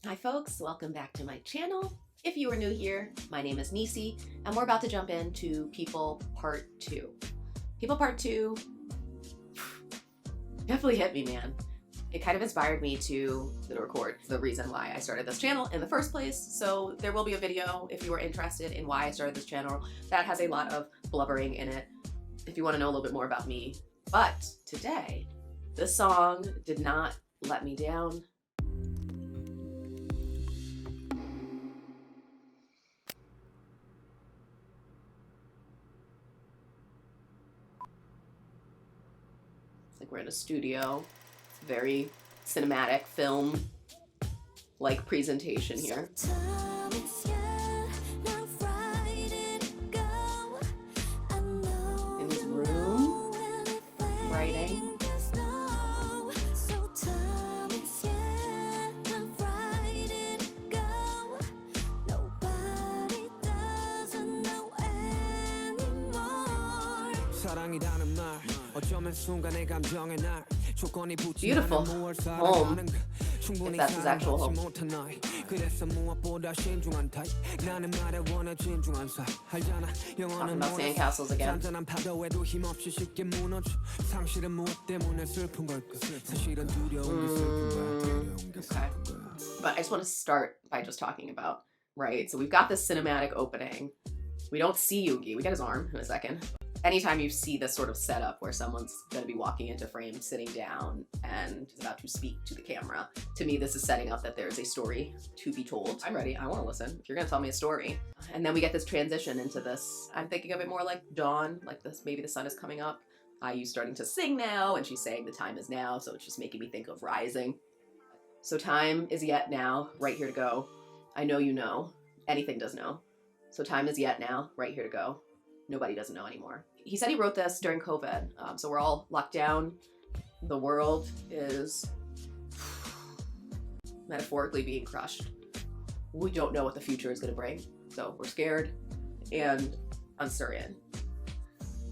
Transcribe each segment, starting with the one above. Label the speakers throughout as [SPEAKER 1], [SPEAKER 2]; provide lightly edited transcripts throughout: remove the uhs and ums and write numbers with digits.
[SPEAKER 1] Hi folks, welcome back to my channel. If you are new here, my name is Nisi, and we're about to jump into People Part 2. People Part 2 definitely hit me, man. It kind of inspired me to record the reason why I started this channel in the first place. So there will be a video if you are interested in why I started this channel that has a lot of blubbering in it if you want to know a little bit more about me. But today, this song did not let me down. We're in a studio, very cinematic film like presentation here. In his room, writing. Beautiful home, if that's his actual home. Talking about sandcastles again. Okay. But I just want to start by just talking about, right? So we've got this cinematic opening. We don't see Yoongi. We get his arm in a second. Anytime you see this sort of setup where someone's going to be walking into frame, sitting down, and is about to speak to the camera, to me this is setting up that there's a story to be told. I'm ready. I want to listen. If you're going to tell me a story. And then we get this transition into this. I'm thinking of it more like dawn, like this. Maybe the sun is coming up. IU's starting to sing now, and she's saying the time is now, so it's just making me think of rising. So time is yet now, right here to go. I know you know. Anything does know. So time is yet now, right here to go. Nobody doesn't know anymore. He said he wrote this during COVID, so we're all locked down. The world is metaphorically being crushed. We don't know what the future is going to bring, so we're scared and uncertain.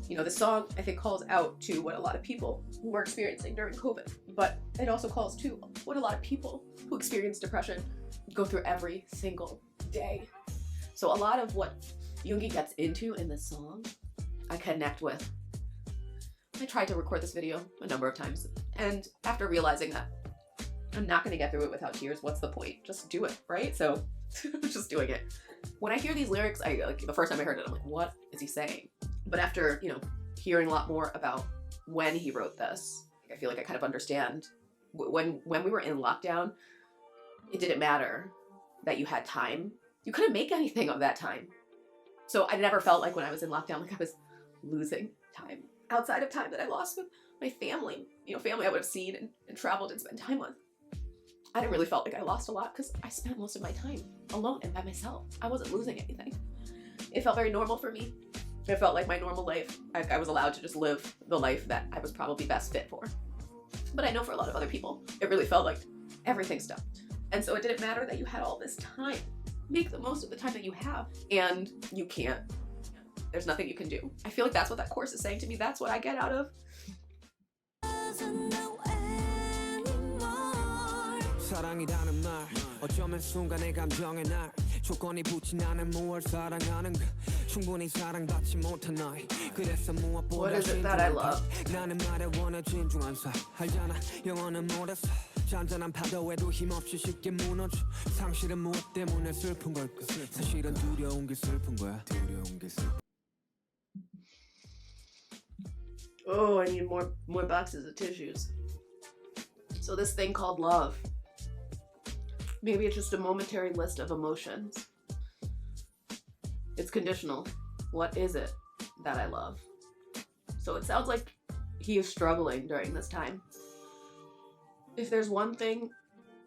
[SPEAKER 1] You know, this song, I think, calls out to what a lot of people were experiencing during COVID, but it also calls to what a lot of people who experience depression go through every single day. So a lot of what Yoongi gets into in this song, I connect with. I tried to record this video a number of times, and after realizing that I'm not going to get through it without tears, what's the point? Just do it, right? So just doing it. When I hear these lyrics, the first time I heard it, I'm like, what is he saying? But after, hearing a lot more about when he wrote this, I feel like I kind of understand. When we were in lockdown, it didn't matter that you had time. You couldn't make anything of that time. So I never felt like when I was in lockdown, like I was losing time outside of time that I lost with my family. Family I would have seen and traveled and spent time with. I didn't really felt like I lost a lot because I spent most of my time alone and by myself. I wasn't losing anything. It felt very normal for me. It felt like my normal life. I was allowed to just live the life that I was probably best fit for. But I know for a lot of other people, it really felt like everything stopped. And so it didn't matter that you had all this time. Make the most of the time that you have, and you can't. There's nothing you can do. I feel like that's what that chorus is saying to me. That's what I get out of. What is it that I love? Oh, I need more boxes of tissues. So this thing called love. Maybe it's just a momentary list of emotions. It's conditional. What is it that I love? So it sounds like he is struggling during this time. If there's one thing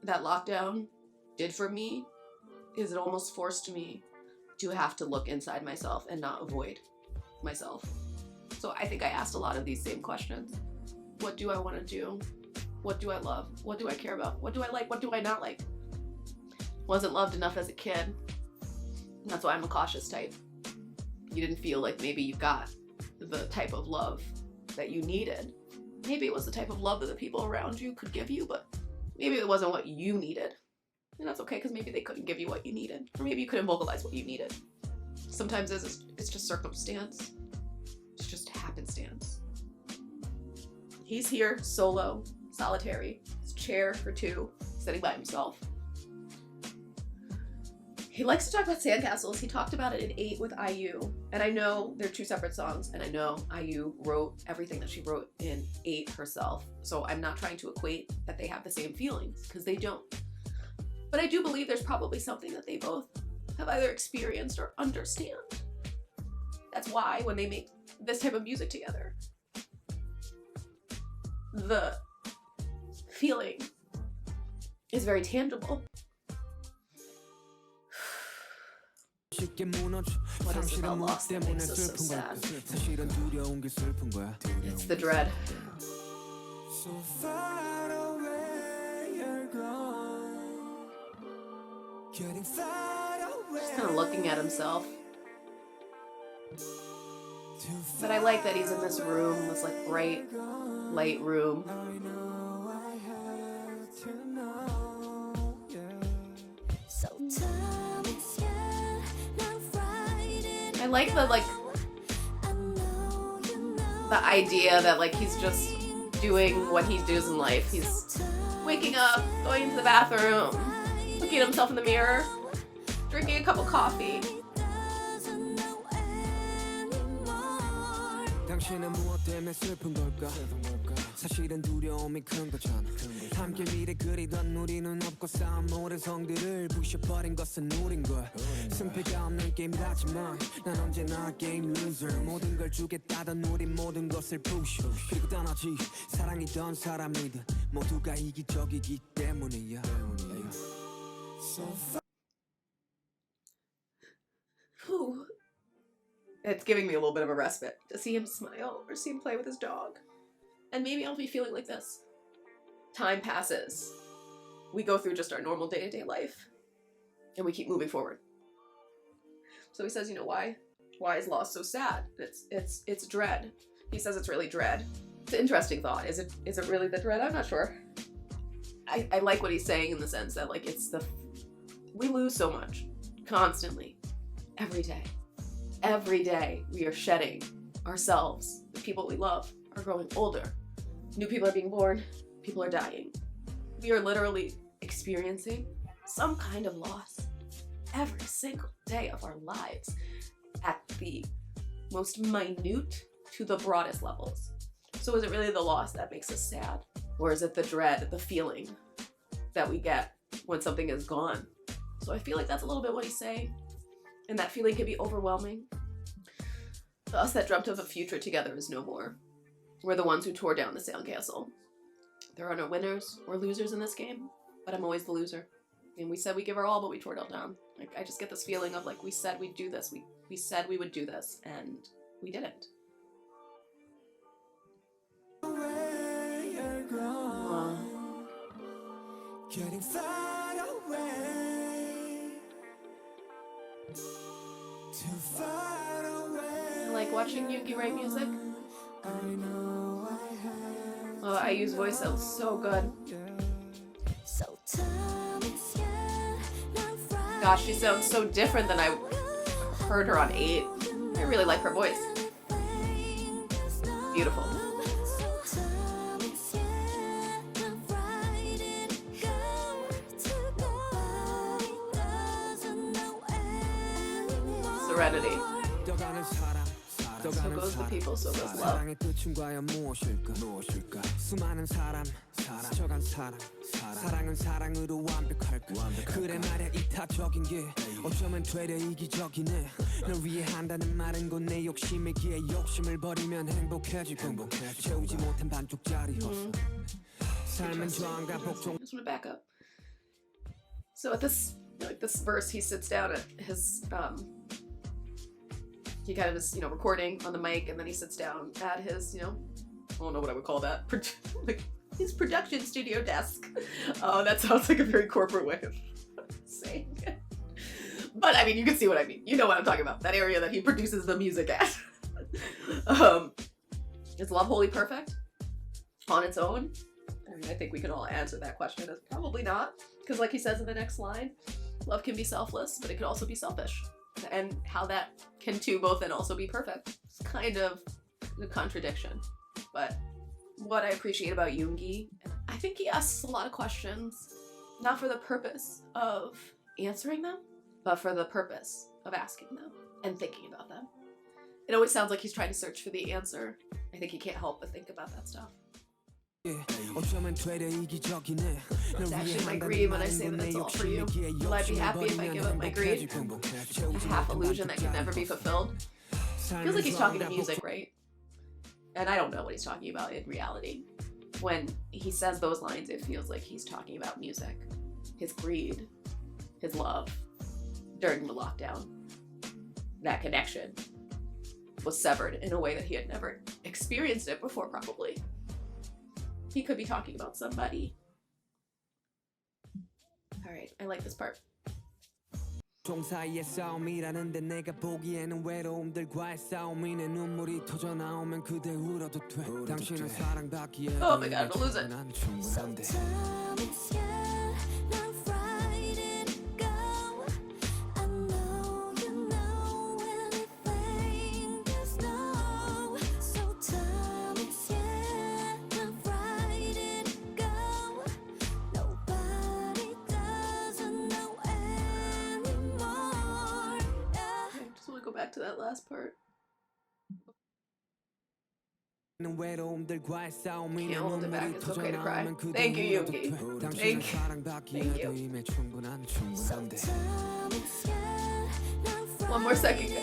[SPEAKER 1] that lockdown did for me, is it almost forced me to have to look inside myself and not avoid myself. So I think I asked a lot of these same questions. What do I want to do? What do I love? What do I care about? What do I like? What do I not like? Wasn't loved enough as a kid. That's why I'm a cautious type. You didn't feel like maybe you got the type of love that you needed. Maybe it was the type of love that the people around you could give you, but maybe it wasn't what you needed. And that's okay, because maybe they couldn't give you what you needed. Or maybe you couldn't vocalize what you needed. Sometimes it's just circumstance. It's just happenstance. He's here, solo, solitary. His chair for two, sitting by himself. He likes to talk about sandcastles. He talked about it in 8 with IU. And I know they're 2 separate songs, and I know IU wrote everything that she wrote in 8 herself. So I'm not trying to equate that they have the same feelings, because they don't. But I do believe there's probably something that they both have either experienced or understand. That's why when they make this type of music together, the feeling is very tangible. What is it about loss that makes us so sad? It's the dread. Just kind of looking at himself. But I like that he's in this room, this like bright, light room. I like the idea that like he's just doing what he does in life. He's waking up, going to the bathroom, looking at himself in the mirror, drinking a cup of coffee.
[SPEAKER 2] 사실은 두려움이 큰 거잖아. 함께 미래 그리던 우리는 없고 싸운 모든 성들을 부셔버린 것은 우린 걸. 승패가 없는 게임이라지만 난 언제나 게임 loser. 모든 걸 주겠다던 우린 모든 것을 push. 그리고 떠나지 사랑이던 사람이든 모두가 이기적이기 때문이야.
[SPEAKER 1] Whew. It's giving me a little bit of a respite to see him smile or see him play with his dog. And maybe I'll be feeling like this. Time passes. We go through just our normal day-to-day life. And we keep moving forward. So he says, you know, why is loss so sad? It's dread. He says it's really dread. It's an interesting thought. Is it really the dread? I'm not sure. I like what he's saying in the sense that like we lose so much. Constantly. Every day. Every day we are shedding ourselves. The people we love are growing older. New people are being born. People are dying. We are literally experiencing some kind of loss every single day of our lives at the most minute to the broadest levels. So is it really the loss that makes us sad? Or is it the dread, the feeling that we get when something is gone? So I feel like that's a little bit what he's saying. And that feeling can be overwhelming. The us that dreamt of a future together is no more. We're the ones who tore down the sandcastle. There are no winners or losers in this game, but I'm always the loser. And we said we give our all, but we tore it all down. Like, I just get this feeling of like, we said we'd do this. We said we would do this, and we didn't.
[SPEAKER 2] Getting far away, too far away.
[SPEAKER 1] I like watching Yoongi write music. Oh, IU's voice sounds so good. Gosh, she sounds so different than I heard her on 8. I really like her voice. Beautiful. Serenity. So goes the people, so goes love.
[SPEAKER 2] 수많은 사람 스쳐간 사람 사랑은 사랑으로 완벽할까 그래 말야 이타적인 게 어쩌면 되려 이기적이네 널 위해 한다는 말은 곧 내 욕심이기에 욕심을 버리면 행복해지고 채우지 못한 반쪽짜리 헛 삶은 저항과 복종.
[SPEAKER 1] I just want to back up. So at this verse, he sits down at his he kind of is, recording on the mic, and then he sits down at his, I don't know what I would call that, like his production studio desk. That sounds like a very corporate way of saying it. But I mean, you can see what I mean. You know what I'm talking about. That area that he produces the music at. Is Love Wholly Perfect on its own? I mean, I think we can all answer that question as probably not. Because like he says in the next line, love can be selfless, but it can also be selfish. And how that can too both and also be perfect. It's kind of a contradiction. But what I appreciate about Yoongi, I think he asks a lot of questions, not for the purpose of answering them, but for the purpose of asking them and thinking about them. It always sounds like he's trying to search for the answer. I think he can't help but think about that stuff. It's actually my greed when I say that it's all for you. Will I be happy if I give up my greed? A half illusion that can never be fulfilled. Feels like he's talking to music, right? And I don't know what he's talking about in reality. When he says those lines, it feels like he's talking about music. His greed, his love, during the lockdown. That connection was severed in a way that he had never experienced it before, probably. He could be talking about somebody. Alright, I like this part.
[SPEAKER 2] 종사의 싸움이라는데 내가 보기에는 외로움들과의 싸움이 내 눈물이 터져 나오면 그대 울어도 돼 당신은 사랑받기에
[SPEAKER 1] Oh my god, I'll lose it. Back to that last part. Can't hold it back. It's okay to cry. Thank you, Yoongi. Thank you. One more second,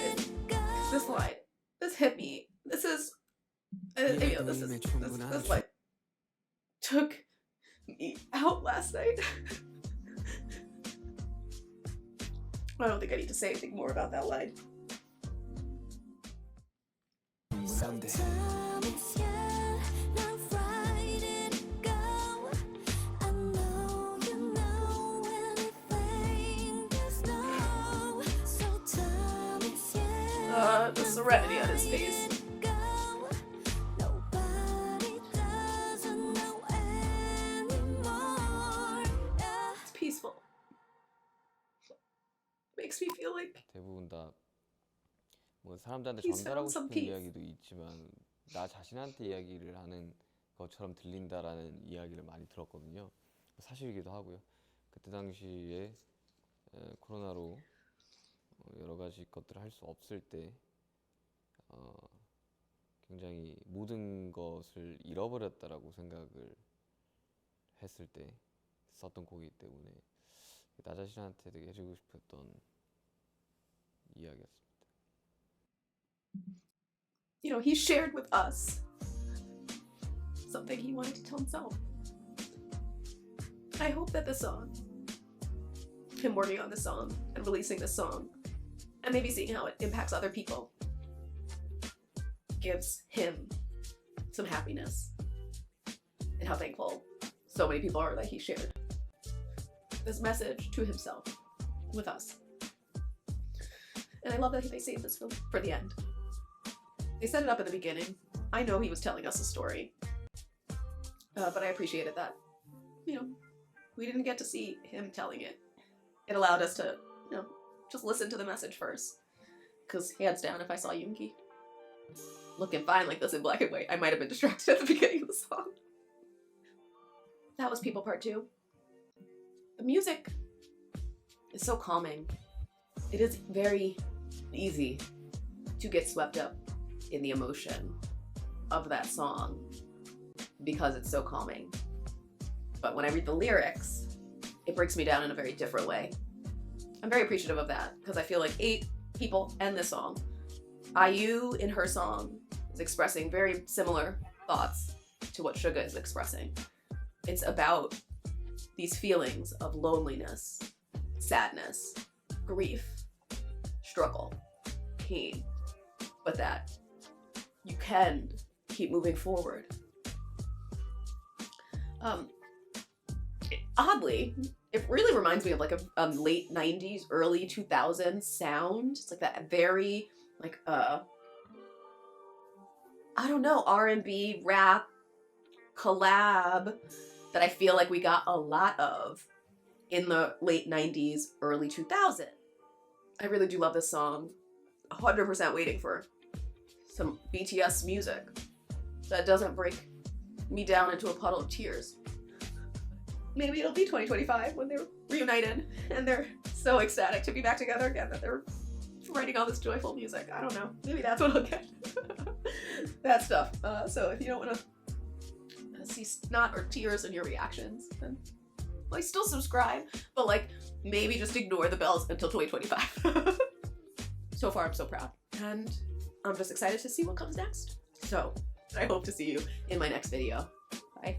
[SPEAKER 1] guys. This line, this hit me. This is, this like took me out last night. I don't think I need to say anything more about that line. The serenity on his face. It's peaceful. Makes me feel like
[SPEAKER 3] 대부분 다 뭐 사람들한테 전달하고 싶은 이야기도 있지만 나 자신한테 이야기를 하는 것처럼 들린다라는 이야기를 많이 들었거든요. 사실이기도 하고요. 그때 당시에 코로나로 여러 가지 것들을 할 수 없을 때 굉장히 모든 것을 잃어버렸다라고 생각을 했을 때 썼던 곡이기 때문에 나 자신한테 되게 해주고 싶었던 이야기였습니다.
[SPEAKER 1] You know, he shared with us something he wanted to tell himself. I hope that the song, him working on this song and releasing this song, and maybe seeing how it impacts other people, gives him some happiness and how thankful so many people are that he shared this message to himself with us. And I love that they saved this for the end. They set it up at the beginning. I know he was telling us a story, but I appreciated that. You know, we didn't get to see him telling it. It allowed us to, you know, just listen to the message first. Because hands down, if I saw Yoongi looking fine like this in black and white, I might have been distracted at the beginning of the song. That was People Part 2. The music is so calming. It is very easy to get swept up in the emotion of that song because it's so calming. But when I read the lyrics, it breaks me down in a very different way. I'm very appreciative of that because I feel like 8 people end this song. IU in her song is expressing very similar thoughts to what SUGA is expressing. It's about these feelings of loneliness, sadness, grief, struggle, pain, but that you can keep moving forward. Oddly, it really reminds me of like a late 90s, early 2000s sound. It's like that very, like, I don't know, R&B, rap, collab, that I feel like we got a lot of in the late 90s, early 2000s. I really do love this song. 100% waiting for some BTS music that doesn't break me down into a puddle of tears. Maybe it'll be 2025 when they're reunited and they're so ecstatic to be back together again that they're writing all this joyful music. I don't know. Maybe that's what I'll get. That stuff. So if you don't want to see snot or tears in your reactions, then like still subscribe, but like maybe just ignore the bells until 2025. So far I'm so proud, and I'm just excited to see what comes next. So I hope to see you in my next video. Bye.